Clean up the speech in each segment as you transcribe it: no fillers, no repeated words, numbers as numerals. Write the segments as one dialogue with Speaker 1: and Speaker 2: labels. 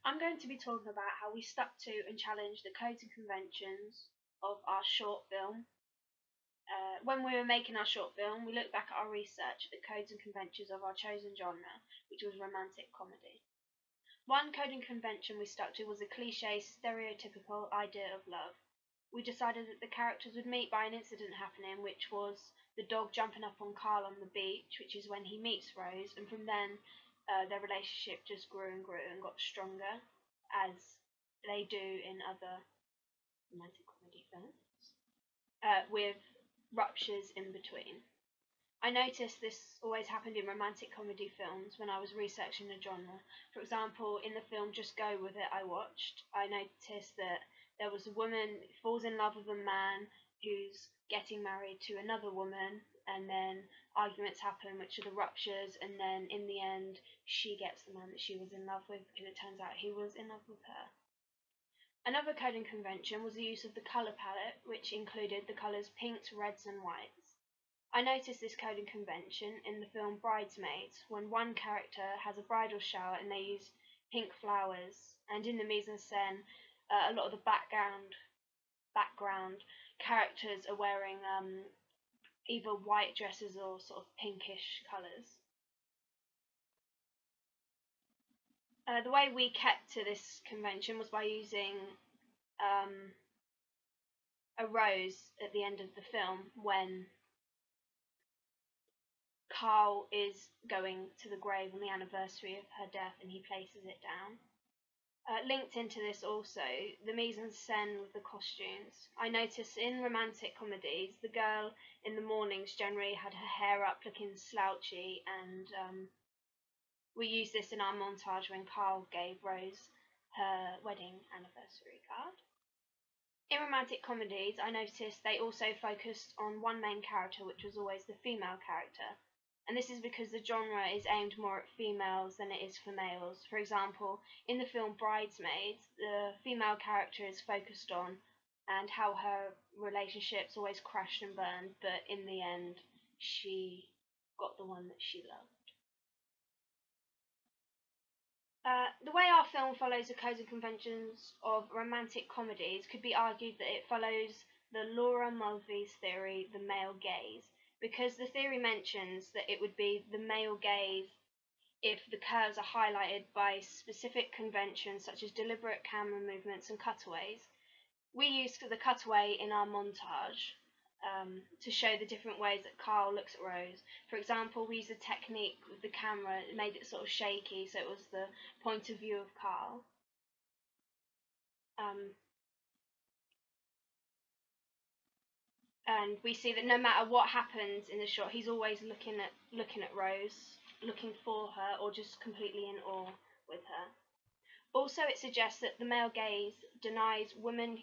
Speaker 1: I'm going to be talking about how we stuck to and challenged the codes and conventions of our short film. When we were making our short film, we looked back at our research at the codes and conventions of our chosen genre, which was romantic comedy. One code and convention we stuck to was a cliche, stereotypical idea of love. We decided that the characters would meet by an incident happening, which was the dog jumping up on Carl on the beach, which is when he meets Rose, and from then their relationship just grew and grew and got stronger, as they do in other romantic comedy films, with ruptures in between. I noticed this always happened in romantic comedy films when I was researching the genre. For example, in the film Just Go With It I watched, I noticed that there was a woman who falls in love with a man who's getting married to another woman, and then arguments happen, which are the ruptures, and then in the end, she gets the man that she was in love with because it turns out he was in love with her. Another coding convention was the use of the colour palette, which included the colours pinks, reds, and whites. I noticed this coding convention in the film Bridesmaids, when one character has a bridal shower and they use pink flowers, and in the mise-en-scène, a lot of the background characters are wearing either white dresses or sort of pinkish colours. The way we kept to this convention was by using a rose at the end of the film when Carl is going to the grave on the anniversary of her death and he places it down. Linked into this also, the mise-en-scène with the costumes. I noticed in romantic comedies, the girl in the mornings generally had her hair up looking slouchy, and we used this in our montage when Carl gave Rose her wedding anniversary card. In romantic comedies, I noticed they also focused on one main character, which was always the female character. And this is because the genre is aimed more at females than it is for males. For example, in the film Bridesmaids, the female character is focused on and how her relationships always crashed and burned, but in the end, she got the one that she loved. The way our film follows the codes and conventions of romantic comedies could be argued that it follows the Laura Mulvey's theory, the male gaze, because the theory mentions that it would be the male gaze if the curves are highlighted by specific conventions such as deliberate camera movements and cutaways. We used the cutaway in our montage to show the different ways that Carl looks at Rose. For example, we used a technique with the camera, it made it sort of shaky, so it was the point of view of Carl. And we see that no matter what happens in the shot, he's always looking at Rose, looking for her, or just completely in awe with her. Also, it suggests that the male gaze denies women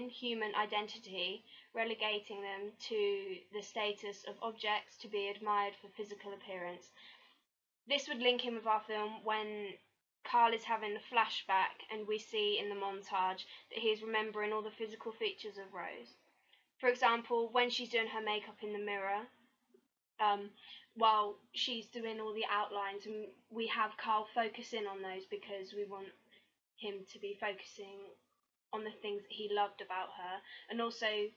Speaker 1: human identity, relegating them to the status of objects to be admired for physical appearance. This would link in with our film when Carl is having a flashback and we see in the montage that he is remembering all the physical features of Rose. For example, when she's doing her makeup in the mirror, while she's doing all the outlines, and we have Carl focus in on those because we want him to be focusing on the things that he loved about her. And also,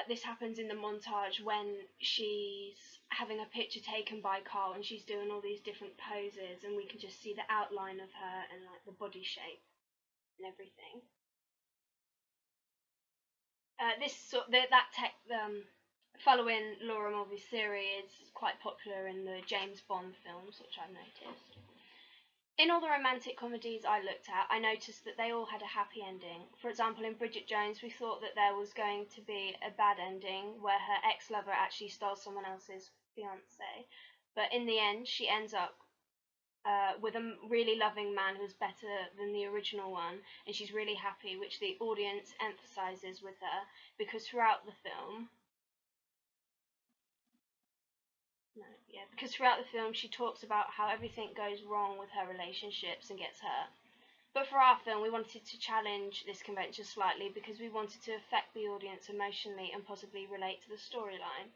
Speaker 1: this happens in the montage when she's having a picture taken by Carl and she's doing all these different poses, and we can just see the outline of her and like the body shape and everything. Following Laura Mulvey's theory is quite popular in the James Bond films, which I've noticed. In all the romantic comedies I looked at, I noticed that they all had a happy ending. For example, in Bridget Jones, we thought that there was going to be a bad ending where her ex-lover actually stole someone else's fiancé, but in the end, she ends up with a really loving man who's better than the original one, and she's really happy, which the audience emphasizes with her, because throughout the film, she talks about how everything goes wrong with her relationships and gets hurt. But for our film, we wanted to challenge this convention slightly because we wanted to affect the audience emotionally and possibly relate to the storyline.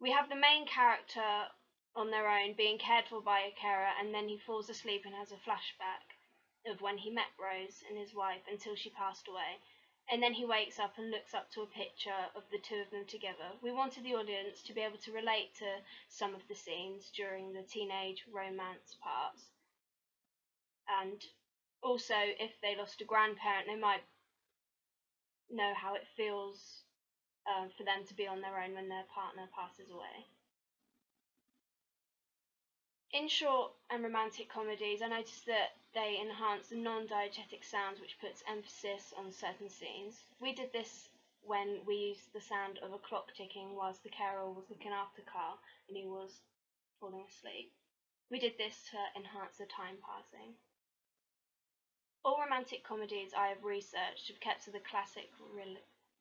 Speaker 1: We have the main character on their own, being cared for by a carer, and then he falls asleep and has a flashback of when he met Rose and his wife until she passed away. And then he wakes up and looks up to a picture of the two of them together. We wanted the audience to be able to relate to some of the scenes during the teenage romance parts. And also, if they lost a grandparent, they might know how it feels for them to be on their own when their partner passes away. In short and romantic comedies, I noticed that they enhance the non-diegetic sounds, which puts emphasis on certain scenes. We did this when we used the sound of a clock ticking whilst the carer was looking after Carl and he was falling asleep. We did this to enhance the time passing. All romantic comedies I have researched have kept to the classic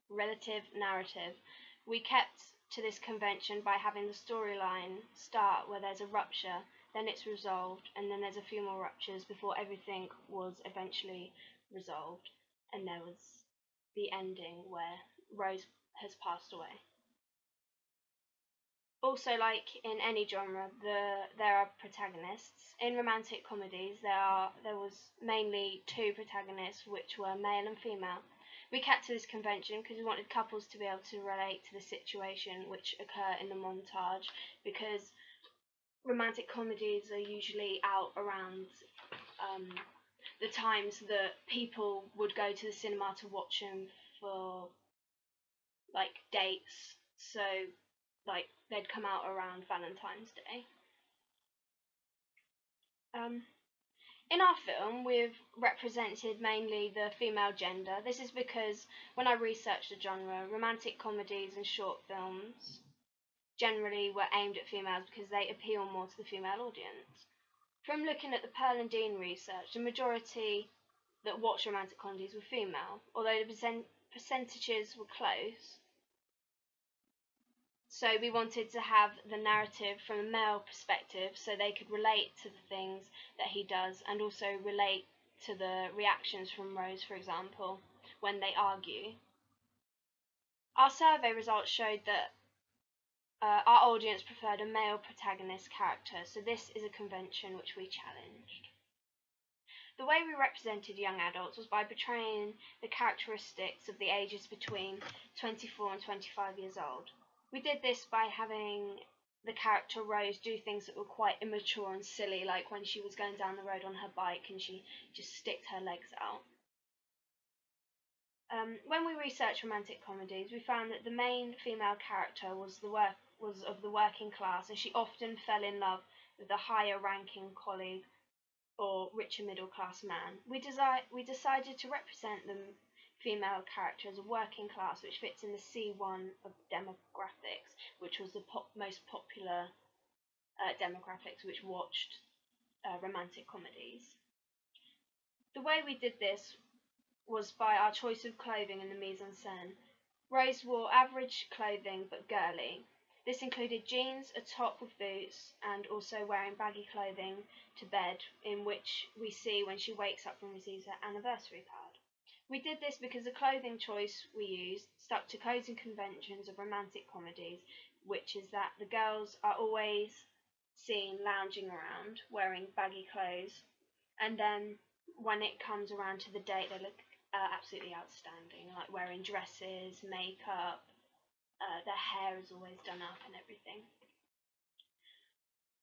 Speaker 1: relative narrative. We kept to this convention by having the storyline start where there's a rupture, then it's resolved, and then there's a few more ruptures before everything was eventually resolved, and there was the ending where Rose has passed away. Also, like in any genre, there are protagonists. In romantic comedies, there was mainly two protagonists, which were male and female. We kept to this convention because we wanted couples to be able to relate to the situation which occur in the montage, because romantic comedies are usually out around the times that people would go to the cinema to watch them for like dates. So like they'd come out around Valentine's Day. In our film, we've represented mainly the female gender. This is because when I researched the genre, romantic comedies and short films generally were aimed at females because they appeal more to the female audience. From looking at the Pearl and Dean research, the majority that watched romantic comedies were female, although the percentages were close. So we wanted to have the narrative from a male perspective so they could relate to the things that he does and also relate to the reactions from Rose, for example, when they argue. Our survey results showed that our audience preferred a male protagonist character, so this is a convention which we challenged. The way we represented young adults was by portraying the characteristics of the ages between 24 and 25 years old. We did this by having the character Rose do things that were quite immature and silly, like when she was going down the road on her bike and she just sticked her legs out. When we researched romantic comedies, we found that the main female character was of the working class, and she often fell in love with the higher-ranking colleague or richer middle-class man. We decided to represent the female character as a working class, which fits in the C1 of demographics, which was the most popular demographics which watched romantic comedies. The way we did this was by our choice of clothing in the mise-en-scène. Rose wore average clothing but girly. This included jeans, a top with boots, and also wearing baggy clothing to bed, in which we see when she wakes up and receives her anniversary card. We did this because the clothing choice we used stuck to codes and conventions of romantic comedies, which is that the girls are always seen lounging around, wearing baggy clothes, and then when it comes around to the date, they look absolutely outstanding, like wearing dresses, makeup, their hair is always done up and everything.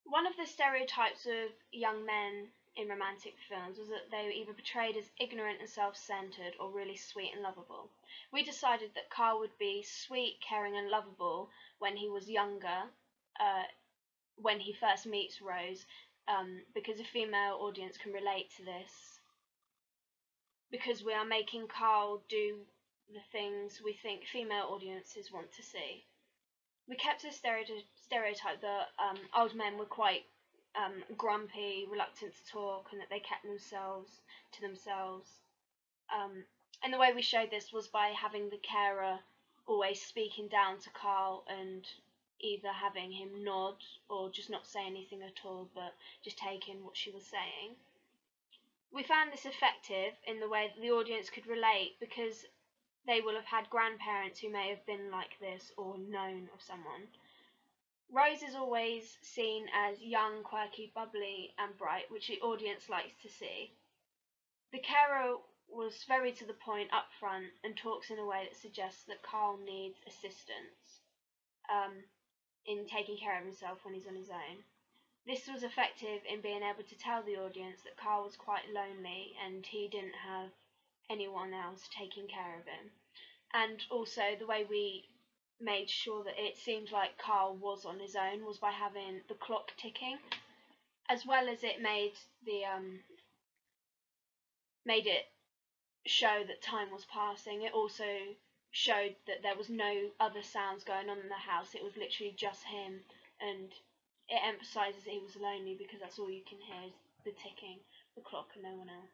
Speaker 1: One of the stereotypes of young men in romantic films was that they were either portrayed as ignorant and self-centered or really sweet and lovable. We decided that Carl would be sweet, caring and lovable when he was younger, when he first meets Rose, because a female audience can relate to this, because we are making Carl do the things we think female audiences want to see. We kept a stereotype that old men were quite grumpy, reluctant to talk, and that they kept themselves to themselves. And the way we showed this was by having the carer always speaking down to Carl and either having him nod or just not say anything at all, but just take in what she was saying. We found this effective in the way that the audience could relate, because they will have had grandparents who may have been like this or known of someone. Rose is always seen as young, quirky, bubbly, and bright, which the audience likes to see. The carer was very to the point up front and talks in a way that suggests that Carl needs assistance in taking care of himself when he's on his own. This was effective in being able to tell the audience that Carl was quite lonely and he didn't have anyone else taking care of him. And also the way we made sure that it seemed like Carl was on his own was by having the clock ticking, as well as it made it show that time was passing. It also showed that there was no other sounds going on in the house. It was literally just him, and it emphasises he was lonely because that's all you can hear is the ticking, the clock, and no one else.